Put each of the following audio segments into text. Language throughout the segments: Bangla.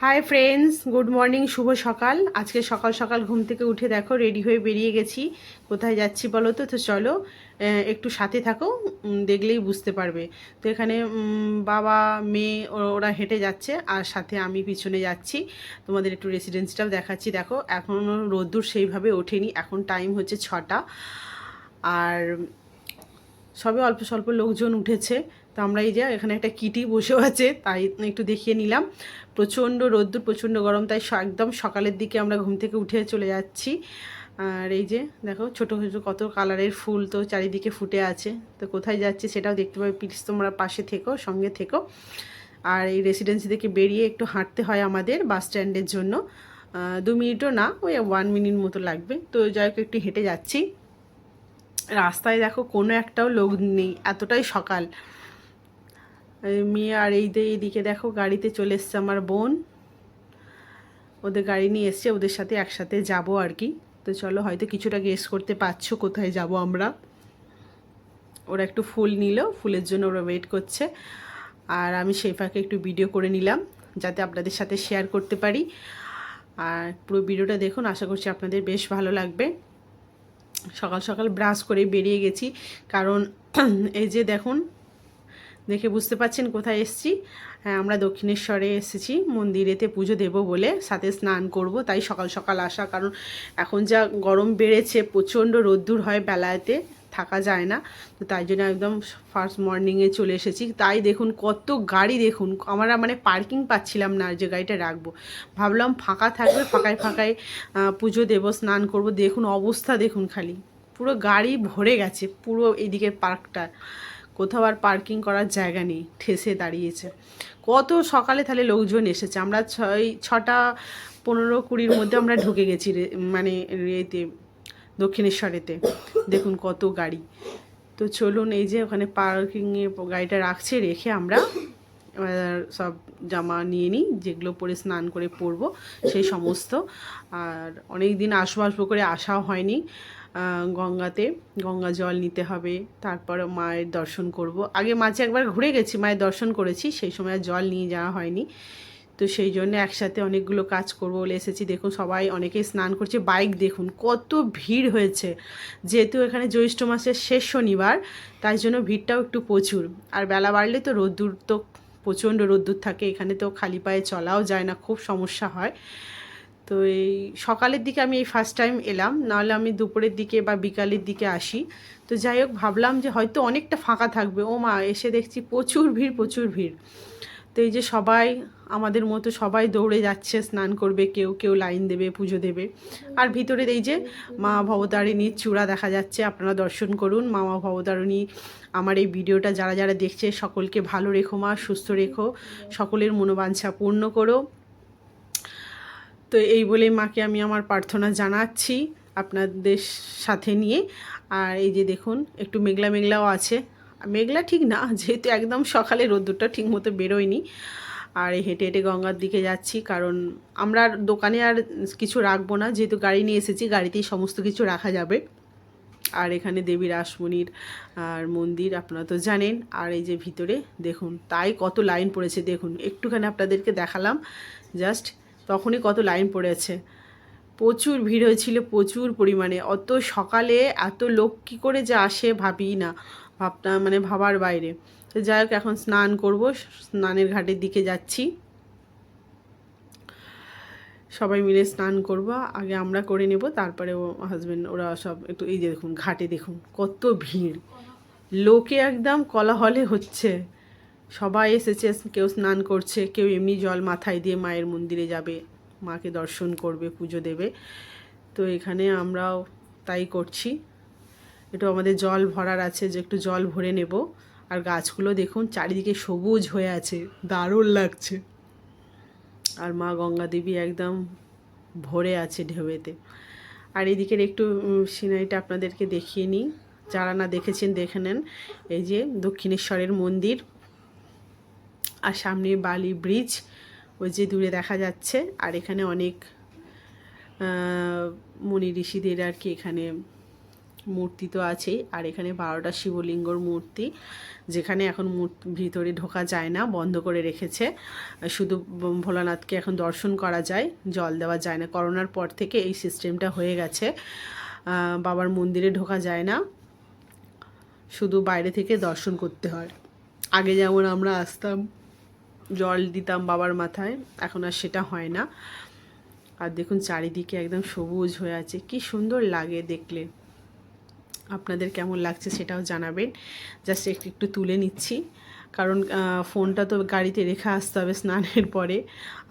হাই ফ্রেন্ডস, গুড মর্নিং, শুভ সকাল। আজকে সকাল সকাল ঘুম থেকে উঠে দেখো রেডি হয়ে বেরিয়ে গেছি। কোথায় যাচ্ছি বলো তো? তো চলো একটু সাথে থাকো, দেখলেই বুঝতে পারবে। তো এখানে বাবা মেয়ে ওরা হেঁটে যাচ্ছে আর সাথে আমি পিছনে যাচ্ছি। তোমাদের একটু রেসিডেন্সটাও দেখাচ্ছি। দেখো এখনও রোদ্দুর সেইভাবে ওঠেনি, এখন টাইম হচ্ছে 6টা। আর সবে অল্প স্বল্প লোকজন উঠেছে। তো আমরা এই যে এখানে একটা কিটি বসেও আছে, তাই একটু দেখিয়ে নিলাম। প্রচণ্ড রোদ্দুর, প্রচণ্ড গরম, তাই একদম সকালের দিকে আমরা ঘুম থেকে উঠে চলে যাচ্ছি। আর এই যে দেখো ছোটো ছোটো কত কালারের ফুল তো চারিদিকে ফুটে আছে। তো কোথায় যাচ্ছি সেটাও দেখতে পাবে, প্লিজ তোমরা পাশে থেকো, সঙ্গে থেকো। আর এই রেসিডেন্সি থেকে বেরিয়ে একটু হাঁটতে হয় আমাদের বাস স্ট্যান্ডের জন্য। 2 মিনিটও না, ওই 1 মিনিট মতো লাগবে। তো যাই হোক একটু হেঁটে যাচ্ছি। রাস্তায় দেখো কোনো একটাও লোক নেই, এতটাই সকাল। মেয়ে আর এইদিকে দেখো গাড়িতে চলে এসছে আমার বোন, ওদের গাড়ি নিয়ে এসছে, ওদের সাথে একসাথে যাব আর কি। তো চলো, হয়তো কিছুটা গেস করতে পারছো কোথায় যাব আমরা। ওরা একটু ফুল নিল, ফুলের জন্য ওরা ওয়েট করছে। আর আমি সেই ফাঁকে একটু ভিডিও করে নিলাম যাতে আপনাদের সাথে শেয়ার করতে পারি। আর পুরো ভিডিওটা দেখুন, আশা করছি আপনাদের বেশ ভালো লাগবে। সকাল সকাল ব্রাশ করে বেরিয়ে গেছি, কারণ এই যে দেখুন, দেখে বুঝতে পারছেন কোথায় এসেছি। হ্যাঁ, আমরা দক্ষিণেশ্বরে এসেছি মন্দিরেতে পুজো দেব বলে, সাথে স্নান করব, তাই সকাল সকাল আসা। কারণ এখন যা গরম বেড়েছে, প্রচণ্ড রোদ্দুর হয় বেলাতে, থাকা যায় না। তো তাই জন্য একদম ফার্স্ট মর্নিংয়ে চলে এসেছি। তাই দেখুন কত গাড়ি, দেখুন আমরা মানে পার্কিং পাচ্ছিলাম না যে গাড়িটা রাখবো। ভাবলাম ফাঁকা থাকবে, ফাঁকায় ফাঁকায় পুজো দেব, স্নান করব। দেখুন অবস্থা, দেখুন খালি পুরো গাড়ি ভরে গেছে, পুরো এদিকের পার্কটা। কোথাও আর পার্কিং করার জায়গা নেই, ঠেসে দাঁড়িয়েছে। কত সকালে তাহলে লোকজন এসেছে। আমরা 6:15-20 মধ্যে আমরা ঢুকে গেছি মানে এতে দক্ষিণেশ্বরেতে। দেখুন কত গাড়ি। তো চলুন, এই যে ওখানে পার্কিংয়ে গাড়িটা রাখছে, রেখে আমরা সব জামা নিয়ে নিই, যেগুলো পরে স্নান করে পরবো সেই সমস্ত। আর অনেক দিন আসবো করে আসাও হয়নি গঙ্গাতে। গঙ্গা জল নিতে হবে, তারপর মায়ের দর্শন করব। আগে মাঝে একবার ঘুরে গেছি, মায়ের দর্শন করেছি, সেই সময় জল নিয়ে যাওয়া হয়নি। তো সেই জন্য একসাথে অনেকগুলো কাজ করবো বলে এসেছি। দেখুন সবাই, অনেকেই স্নান করছে, বাইক দেখুন কত ভিড় হয়েছে। যেহেতু এখানে জ্যৈষ্ঠ মাসের শেষ শনিবার, তাই জন্য ভিড়টাও একটু প্রচুর। আর বেলা বাড়লে তো রোদ্দুর, তো প্রচণ্ড রোদ্দুর থাকে এখানে, তো খালি পায়ে চলাও যায় না, খুব সমস্যা হয়। তো এই সকালের দিকে আমি এই ফার্স্ট টাইম এলাম, নাহলে আমি দুপুরের দিকে বা বিকালের দিকে আসি। তো যাই হোক, ভাবলাম যে হয়তো অনেকটা ফাঁকা থাকবে, ও মা, এসে দেখছি প্রচুর ভিড়, প্রচুর ভিড়। তো এই যে সবাই আমাদের মতো সবাই দৌড়ে যাচ্ছে, স্নান করবে, কেউ কেউ লাইন দেবে, পুজো দেবে। আর ভিতরে এই যে মা ভবতারিণীর চূড়া দেখা যাচ্ছে, আপনারা দর্শন করুন। মা ভবতারিণী, আমার এই ভিডিওটা যারা যারা দেখছে সকলকে ভালো রেখো মা, সুস্থ রেখো, সকলের মনোবাঞ্ছা পূর্ণ করো। তো এই বলেই মাকে আমি আমার প্রার্থনা জানাচ্ছি আপনাদের সাথে নিয়ে। আর এই যে দেখুন একটু মেঘলা মেঘলাও আছে, মেঘলা ঠিক না, যেহেতু একদম সকালে রোদ্দুরটা ঠিক মতো বেরোয়নি। আর হেঁটে হেঁটে গঙ্গার দিকে যাচ্ছি, কারণ আমরা দোকানে আর কিছু রাখবো না, যেহেতু গাড়ি নিয়ে এসেছি, গাড়িতেই সমস্ত কিছু রাখা যাবে। আর এখানে দেবী রাসমণির আর মন্দির আপনারা তো জানেন। আর এই যে ভিতরে দেখুন, তাই কত লাইন পড়েছে দেখুন, একটুখানি আপনাদেরকে দেখালাম জাস্ট, তখনই কত লাইন পড়েছে। প্রচুর ভিড় হয়েছিল, প্রচুর পরিমাণে। অত সকালে এত লোক কী করে যে আসে ভাবি না, মানে ভাবার বাইরে। তো যাই হোক, এখন স্নান করব, স্নানের ঘাটের দিকে যাচ্ছি। সবাই মিলে স্নান করব, আগে আমরা করে নেব, তারপরে ও হাজব্যান্ড ওরা সব একটু। এই যে দেখুন ঘাটে দেখুন কত ভিড়, লোকে একদম কোলাহলে হচ্ছে। সবাই এসেছে, কেউ স্নান করছে, কেউ এমনি জল মাথায় দিয়ে মায়ের মন্দিরে যাবে, মাকে দর্শন করবে, পুজো দেবে। তো এখানে আমরাও তাই করছি। একটু আমাদের জল ভরার আছে, যে একটু জল ভরে নেব। আর গাছগুলো দেখুন চারিদিকে সবুজ হয়ে আছে, দারুণ লাগছে। আর মা গঙ্গা দেবী একদম ভরে আছে ঢেউতে। আর এদিকের একটু সিনারিটা আপনাদেরকে দেখিয়ে নিই, যারা না দেখেছেন দেখে নেন। এই যে দক্ষিণেশ্বরের মন্দির, আর সামনে বালি ব্রিজ ওই যে দূরে দেখা যাচ্ছে। আর এখানে অনেক মুনি ঋষিদের আর কি এখানে মূর্তি তো আছেই, আর এখানে 12টা শিবলিঙ্গর মূর্তি, যেখানে এখন ভিতরে ঢোকা যায় না, বন্ধ করে রেখেছে। শুধু ভোলানাথকে এখন দর্শন করা যায়, জল দেওয়া যায় না। করোনার পর থেকে এই সিস্টেমটা হয়ে গেছে, বাবার মন্দিরে ঢোকা যায় না, শুধু বাইরে থেকে দর্শন করতে হয়। আগে যেমন আমরা আসতাম, জল দিতাম বাবার মাথায়, এখন আর সেটা হয় না। আর দেখুন চারিদিকে একদম সবুজ হয়ে আছে, কি সুন্দর লাগে দেখলে। আপনাদের কেমন লাগছে সেটাও জানাবেন। জাস্ট একটু তুলে নিচ্ছি, কারণ ফোনটা তো গাড়িতে রেখে আসতে হবে স্নানের পরে,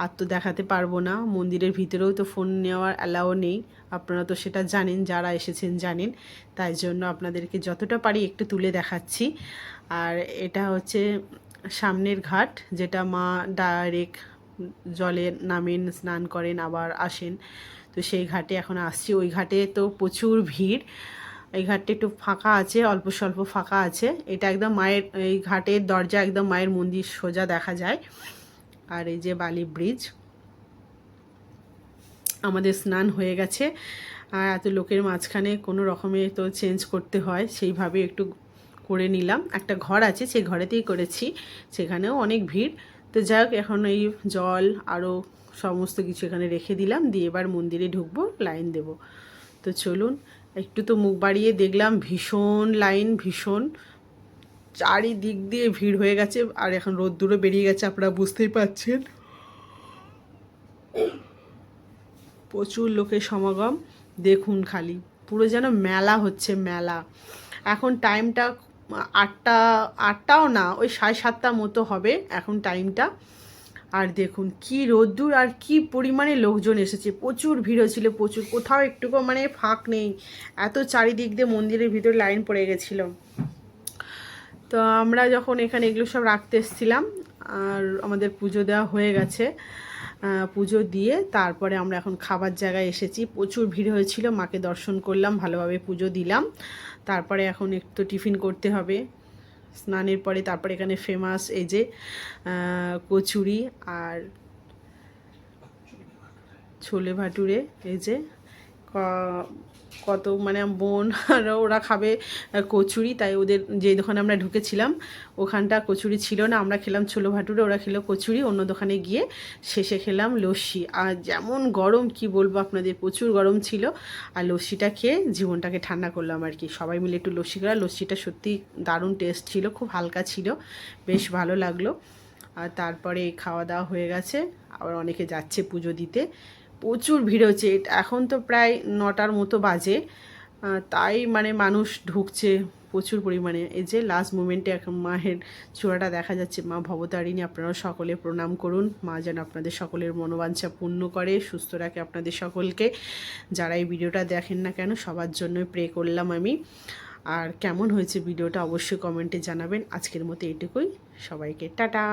আর তো দেখাতে পারবো না। মন্দিরের ভিতরেও তো ফোন নেওয়ার অ্যালাও নেই, আপনারা তো সেটা জানেন, যারা এসেছেন জানেন। তাই জন্য আপনাদেরকে যতটা পারি একটু তুলে দেখাচ্ছি। আর এটা হচ্ছে সামনের ঘাট, যেটা মা ডাইরেক্ট জলে নামেন, স্নান করেন, আবার আসেন। তো সেই ঘাটে এখন আসছি। ওই ঘাটে তো প্রচুর ভিড়, এই ঘাটটা একটু ফাঁকা আছে, অল্প স্বল্প ফাঁকা আছে। এটা একদম মায়ের, এই ঘাটের দরজা একদম মায়ের মন্দির সোজা দেখা যায়। আর এই যে বালি ব্রিজ, আমাদের স্নান হয়ে গেছে। আর এত লোকের মাঝখানে কোনো রকমে তো চেঞ্জ করতে হয়, সেইভাবে একটু করে নিলাম। একটা ঘর আছে, সেই ঘরেতেই করেছি, সেখানেও অনেক ভিড়। তো যাই হোক, এখন এই জল আরও সমস্ত কিছু এখানে রেখে দিলাম, দিয়ে এবার মন্দিরে ঢুকবো, লাইন দেব। তো চলুন, একটু তো মুখ বাড়িয়ে দেখলাম, ভীষণ লাইন, ভীষণ চারিদিক দিয়ে ভিড় হয়ে গেছে। আর এখন রোদ্দুরও বেরিয়ে গেছে, আপনারা বুঝতেই পারছেন, প্রচুর লোকের সমাগম। দেখুন খালি পুরো যেন মেলা হচ্ছে, মেলা। এখন টাইমটা 8টাও না, ওই 7:30 মতো হবে এখন টাইমটা। আর দেখুন কি রোদ্দুর, আর কি পরিমাণে লোকজন এসেছে, প্রচুর ভিড় হয়েছিল, প্রচুর, কোথাও একটুকু মানে ফাঁক নেই, এত চারিদিক দিয়ে মন্দিরের ভিতর লাইন পড়ে গেছিলো। তো আমরা যখন এখানে এগুলো সব রাখতে এসেছিলাম, আর আমাদের পুজো দেওয়া হয়ে গেছে, পুজো দিয়ে তারপরে আমরা এখন খাবার জায়গায় এসেছি। প্রচুর ভিড় হয়েছিল, মাকে দর্শন করলাম, ভালোভাবে পুজো দিলাম। তারপরে এখন একটু টিফিন করতে হবে স্নানের পরে। তারপরে এখানে ফেমাস এই যে কচুরি আর ছোলে ভাটুরে, এই যে কত মানে বোন আর ওরা খাবে কচুরি, তাই ওদের যে দোকানে আমরা ঢুকেছিলাম ওখানটা কচুরি ছিল না, আমরা খেলাম ছোলো ভাটুরে, ওরা খেলো কচুরি। অন্য দোকানে গিয়ে শেষে খেলাম লস্যি। আর যেমন গরম, কি বলবো আপনাদের, প্রচুর গরম ছিল। আর লস্যিটা খেয়ে জীবনটাকে ঠান্ডা করলাম আর কি, সবাই মিলে একটু লস্যি খেলাম। লস্যিটা সত্যি দারুণ টেস্ট ছিল, খুব হালকা ছিল, বেশ ভালো লাগলো। আর তারপরে খাওয়া দাওয়া হয়ে গেছে, আবার অনেকে যাচ্ছে পুজো দিতে। প্রচুর ভিড় হচ্ছে, এখন তো প্রায় 9টার মতো বাজে, তাই মানে মানুষ ঢুকছে প্রচুর পরিমাণে। এই যে লাস্ট মোমেন্টে এখন মায়ের চূড়াটা দেখা যাচ্ছে, মা ভবতারিণী। আপনারাও সকলে প্রণাম করুন, মা যেন আপনাদের সকলের মনোবাঞ্ছা পূর্ণ করে, সুস্থ রাখে আপনাদের সকলকে। যারা এই ভিডিওটা দেখেন না কেন, সবার জন্যই প্রে করলাম আমি। আর কেমন হয়েছে ভিডিওটা অবশ্যই কমেন্টে জানাবেন। আজকের মতো এইটুকুই, সবাইকে টাটা।